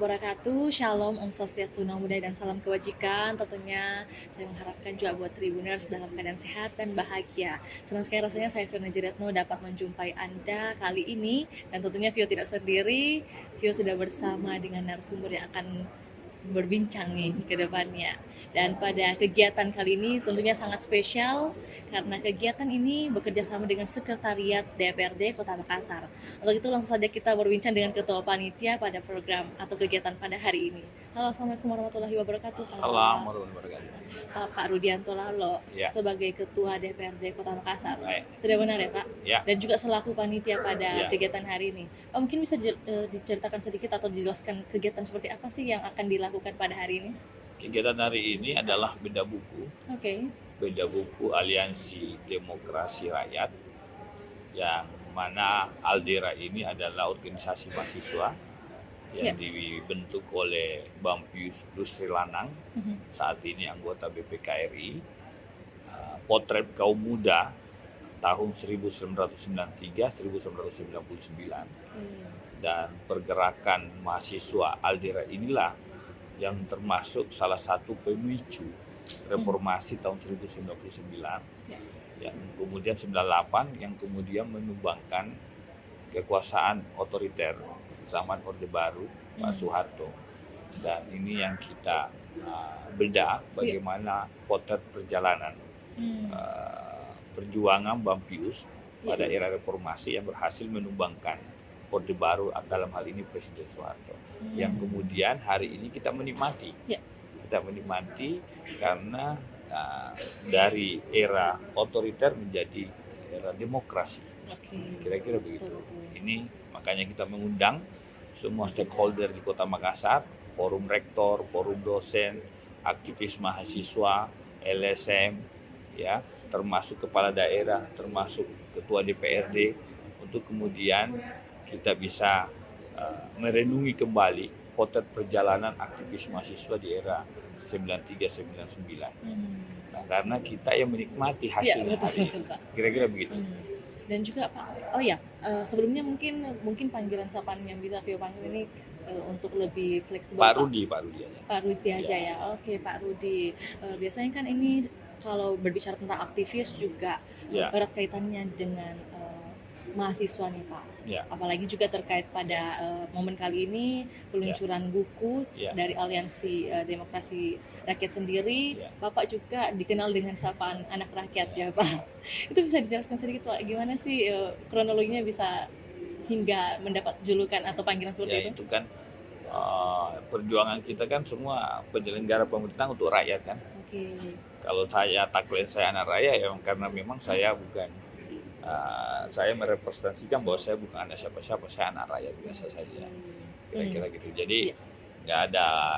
wabarakatuh. Shalom, Om Swastiastu, Namo Buddhaya, dan salam kebajikan. Tentunya saya mengharapkan juga buat Tribuners dalam keadaan sehat dan bahagia. Senang sekali rasanya saya Fiona Jiretno dapat menjumpai Anda kali ini. Dan tentunya Vio tidak sendiri, Vio sudah bersama dengan narasumber yang akan berbincang nih ke depannya. Dan pada kegiatan kali ini tentunya sangat spesial karena kegiatan ini bekerja sama dengan Sekretariat DPRD Kota Makassar. Untuk itu langsung saja kita berbincang dengan Ketua Panitia pada program atau kegiatan pada hari ini. Halo, Assalamualaikum warahmatullahi wabarakatuh. Assalamualaikum warahmatullahi wabarakatuh. Pak Rudianto Lalo Ya. sebagai Ketua DPRD Kota Makassar. Baik. Sudah benar ya Pak? Ya. Dan juga selaku panitia pada Ya. kegiatan hari ini. Pak, mungkin bisa diceritakan sedikit atau dijelaskan kegiatan seperti apa sih yang akan dilakukan pada hari ini? Kegiatan hari ini adalah beda buku. Oke. Beda buku Aliansi Demokrasi Rakyat, yang mana Aldera ini adalah organisasi mahasiswa yang dibentuk oleh Bang Pius Dusri Lanang, saat ini anggota BPKRI. Potret kaum muda tahun 1993-1999, dan pergerakan mahasiswa Aldera inilah yang termasuk salah satu pemicu reformasi tahun 1999, yang kemudian 98 yang kemudian menumbangkan kekuasaan otoriter zaman Orde Baru Pak Soeharto. Dan ini yang kita bedah bagaimana potret perjalanan perjuangan Bang Pius pada era reformasi yang berhasil menumbangkan Orde Baru, dalam hal ini Presiden Soeharto, yang kemudian hari ini kita menikmati. Kita menikmati karena dari era otoriter menjadi era demokrasi. Kira-kira begitu. Ini makanya kita mengundang semua stakeholder di Kota Makassar, forum rektor, forum dosen, aktivis mahasiswa, LSM, ya, termasuk kepala daerah, termasuk ketua DPRD, untuk kemudian kita bisa merenungi kembali potret perjalanan aktivis mahasiswa di era 93-99. Nah, karena kita yang menikmati hasilnya hari ini. Kira-kira begitu. Dan juga Pak, sebelumnya mungkin panggilan sapaan yang bisa Vio panggil ini untuk lebih fleksibel. Pak Rudi aja. Pak Rudi aja ya. Oke, Pak Rudi. Biasanya kan ini kalau berbicara tentang aktivis juga erat kaitannya dengan mahasiswa nih Pak. Apalagi juga terkait pada momen kali ini peluncuran buku dari Aliansi Demokrasi Rakyat sendiri. Bapak juga dikenal dengan sapaan anak rakyat ya Pak. Itu bisa dijelaskan sedikit Pak, gimana sih kronologinya bisa hingga mendapat julukan atau panggilan seperti itu? Itu kan perjuangan kita kan semua penyelenggara pemerintahan untuk rakyat kan. Kalau saya tagline saya anak rakyat ya karena memang saya bukan saya merepresentasikan bahwa saya bukan anak siapa-siapa, saya anak rakyat biasa saja, kira-kira gitu. Jadi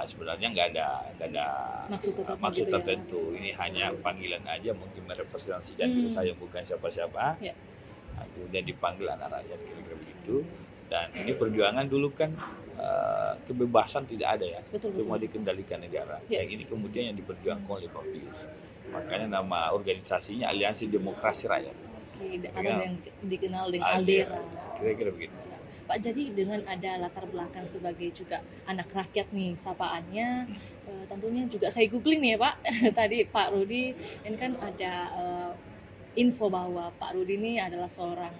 sebenarnya nggak ada maksud tertentu. Ini hanya panggilan aja, mungkin merepresentasikan diri saya bukan siapa-siapa. Kemudian dipanggil anak rakyat, kira-kira begitu. Dan ini perjuangan dulu kan kebebasan tidak ada ya, semua dikendalikan negara. Yang ini kemudian yang diperjuangkan oleh Pak Pius. Makanya nama organisasinya Aliansi Demokrasi Rakyat. Atau yang dikenal dengan Aldera. Kira-kira begitu. Pak, jadi dengan ada latar belakang sebagai juga anak rakyat nih sapaannya, tentunya juga saya googling nih ya Pak. Tadi Pak Rudi, ini kan ada info bahwa Pak Rudi ini adalah seorang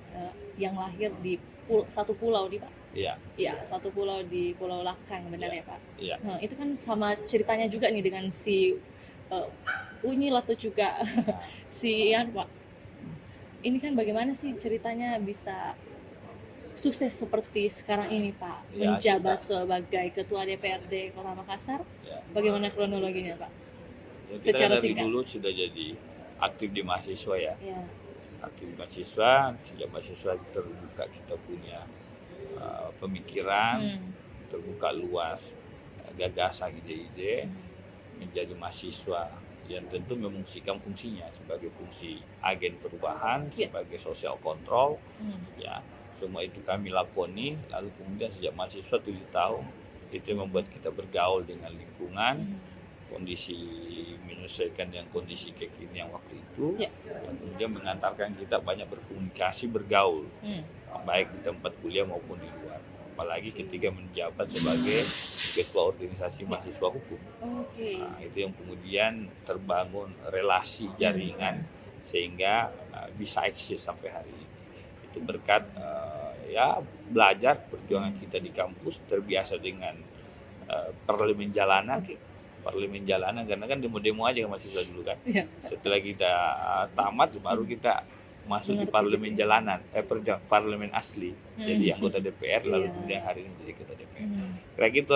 yang lahir di satu pulau nih Pak. Iya, satu pulau di Pulau Lakang, benar ya Pak? Iya. Nah, itu kan sama ceritanya juga nih dengan si Unyil atau juga si Pak. Ini kan bagaimana sih ceritanya bisa sukses seperti sekarang ini Pak, menjabat sebagai Ketua DPRD Kota Makassar? Bagaimana kronologinya Pak? Kita dari dulu sudah jadi aktif di mahasiswa ya. Aktif di mahasiswa, sejak mahasiswa terbuka kita punya pemikiran, terbuka luas gagasan, ide-ide, menjadi mahasiswa yang tentu memungsikan fungsinya sebagai fungsi agen perubahan, sebagai social control, semua itu kami lakoni. Lalu kemudian sejak mahasiswa 7 tahun itu membuat kita bergaul dengan lingkungan, kondisi menyesuaikan dengan kondisi kekinian waktu itu, yang kemudian mengantarkan kita banyak berkomunikasi, bergaul, baik di tempat kuliah maupun di luar. Apalagi ketika menjabat sebagai ketua organisasi mahasiswa hukum. Oke. Nah, itu yang kemudian terbangun relasi jaringan sehingga bisa eksis sampai hari ini. Itu berkat ya belajar perjuangan kita di kampus, terbiasa dengan parlemen jalanan. Oke. Parlemen jalanan karena kan demo-demo aja kan mahasiswa dulu kan. Iya. Setelah kita tamat baru kita masuk di Mengerti parlemen gitu ya. jalanan, parlemen asli. Jadi anggota DPR lalu Iya. kemudian hari ini jadi ketua DPR. Mhm. Kira gitu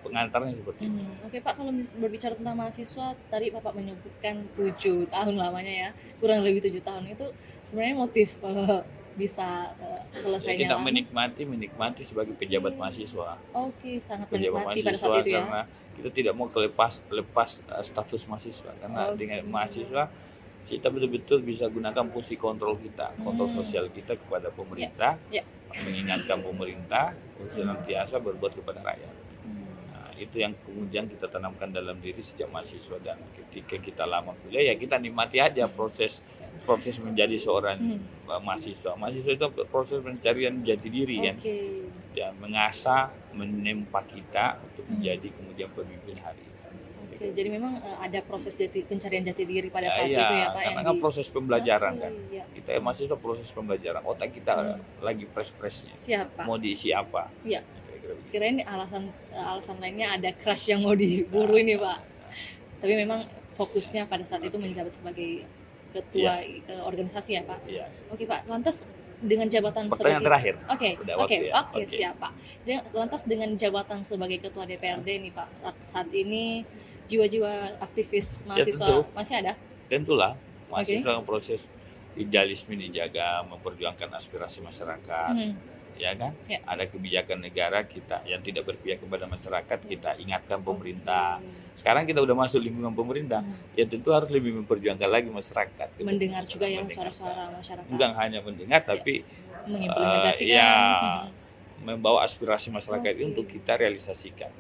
pengantarnya seperti itu. Oke Pak, kalau berbicara tentang mahasiswa, tadi Bapak menyebutkan 7 tahun lamanya ya, kurang lebih 7 tahun itu sebenarnya motif bisa Ya, selesainya kita menikmati sebagai pejabat mahasiswa. Oke, sangat Pejabat menikmati pada mahasiswa saat itu ya. karena kita tidak mau lepas status mahasiswa karena dengan mahasiswa kita betul-betul bisa gunakan fungsi kontrol kita, kontrol sosial kita kepada pemerintah, mengingatkan pemerintah untuk senantiasa berbuat kepada rakyat. Nah, itu yang kemudian kita tanamkan dalam diri sejak mahasiswa, dan ketika kita lama kuliah ya kita nikmati aja proses menjadi seorang mahasiswa. Mahasiswa itu proses pencarian jati diri kan, dan mengasah, menempa kita untuk menjadi kemudian pemimpin hari ini. Oke, jadi memang ada proses pencarian jati diri pada saat Iya, itu ya Pak. karena kan proses pembelajaran kan. Iya. Kita mahasiswa proses pembelajaran, otak kita lagi fresh-freshnya. Siapa? Mau diisi apa? Iya. Kira-kira begitu. Kirain alasan lainnya ada crush yang mau diburu ini Pak. Tapi memang fokusnya pada saat itu menjabat sebagai ketua organisasi ya Pak. Iya. Oke Pak, lantas dengan jabatan Pertanyaan terakhir. Oke, Udah waktu ya? oke, siap Pak. Lantas dengan jabatan sebagai ketua DPRD nih Pak, saat ini jiwa-jiwa aktivis mahasiswa tentu. masih ada? Tentulah mahasiswa dalam proses idealisme dijaga, memperjuangkan aspirasi masyarakat, ya kan? Ya. Ada kebijakan negara kita yang tidak berpihak kepada masyarakat, kita ingatkan pemerintah. Sekarang kita udah masuk lingkungan pemerintah, ya tentu harus lebih memperjuangkan lagi masyarakat. Mendengar juga yang suara-suara masyarakat. Bukan hanya mendengar, tapi mengimplementasikan, membawa aspirasi masyarakat itu untuk kita realisasikan.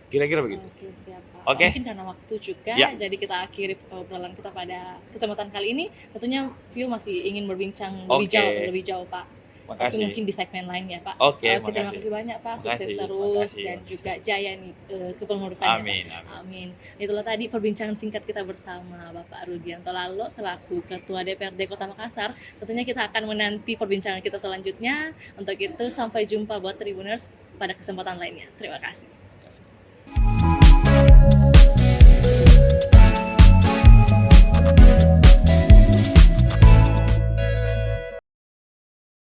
Kira-kira begitu. Oke, siap Pak. Oke. Mungkin karena waktu juga, jadi kita akhiri obrolan kita pada kesempatan kali ini. Tentunya View masih ingin berbincang lebih jauh Pak. Tapi mungkin di segmen lainnya Pak. Oke, terima kasih banyak Pak, sukses terus dan juga jaya nih kepengurusannya. Amin. Itulah tadi perbincangan singkat kita bersama Bapak Rudianto Lalo selaku Ketua DPRD Kota Makassar. Tentunya kita akan menanti perbincangan kita selanjutnya. Untuk itu sampai jumpa buat Tribuners pada kesempatan lainnya. Terima kasih.